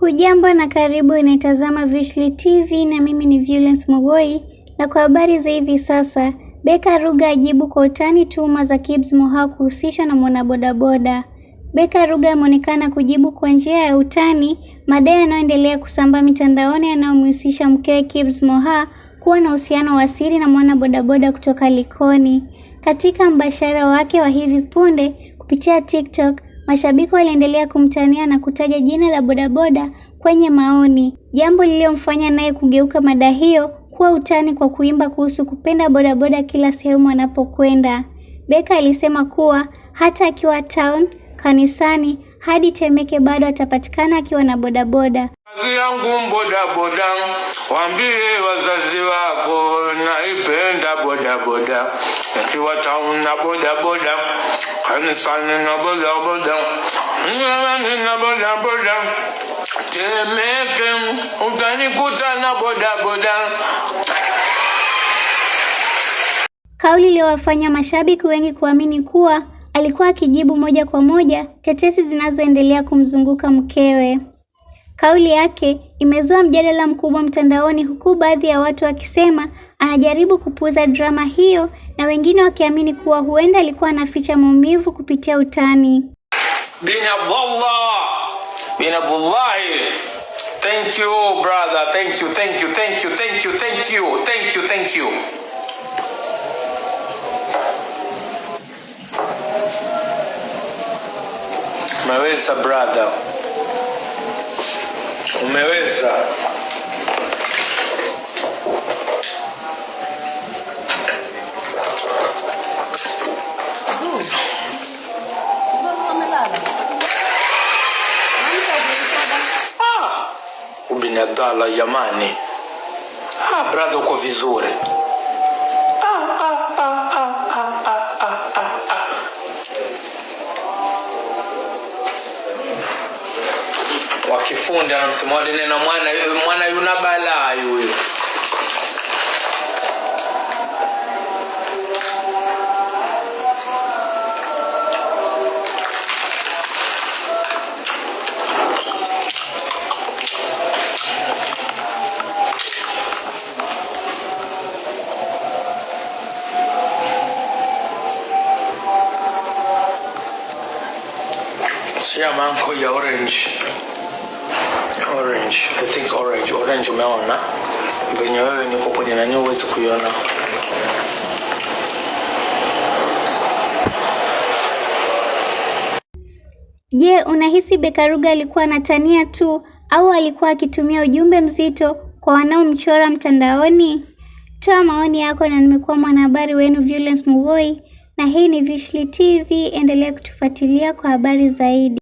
Hujambo na karibu inaitazama Veushly TV na mimi ni Violence Mugoi, na kwa habari za hivi sasa, Beka Ruga ajibu kwa utani tuhuma za Kibz Moha kuhusishwa na mwanabodaboda. Beka Ruga ameonekana kujibu kwa njia ya utani madai yanayoendelea kusambaa mitandaoni yanayomhusisha mkewe Kibz Moha kuwa na uhusiano wa siri na mwanabodaboda kutoka Likoni. Katika mbashara wake wa hivi punde kupitia TikTok, mashabiki waliendelea kumtania na kutaja jina la bodaboda kwenye maoni, jambo lililomfanya naye kugeuka mada hiyo kuwa utani kwa kuimba kuhusu kupenda bodaboda kila sehemu anapokwenda. Beka alisema kuwa hata akiwa town, kanisani hadi Temeke bado atapatikana akiwa na bodaboda. Kazi yangu bodaboda, waambie wazazi wako naipenda bodaboda. Nikiwa town na bodaboda, kanisani na bodaboda, nyumbani na bodaboda, Temeke utanikuta na bodaboda. Kauli iliyowafanya mashabiki wengi kuamini kuwa alikuwa akijibu moja kwa moja tetesi zinazoendelea kumzunguka mkewe. Kauli yake imezua mjadala mkubwa mtandaoni, huku baadhi ya watu wakisema anajaribu kupuuza drama hiyo na wengine wakiamini kuwa huenda alikuwa anaficha maumivu kupitia utani. Bin Abdullah. Thank you brother, thank you. Umeweza brother. Umeweza. Ubinadala jamani. Brother uko vizuri. Wakifundi anamsema nena mwana yuna balaa huyo. Shia mango ya orange, I think orange umeona venye wewe niko kwenye nani uweze kuiona. Je, unahisi Beka Ruga alikuwa anatania tu au alikuwa akitumia ujumbe mzito kwa wanaomchora mtandaoni? Toa maoni yako, na nimekuwa mwanahabari wenu Violence Mugoi, na hii ni Veushly TV. Endelea kutufuatilia kwa habari zaidi.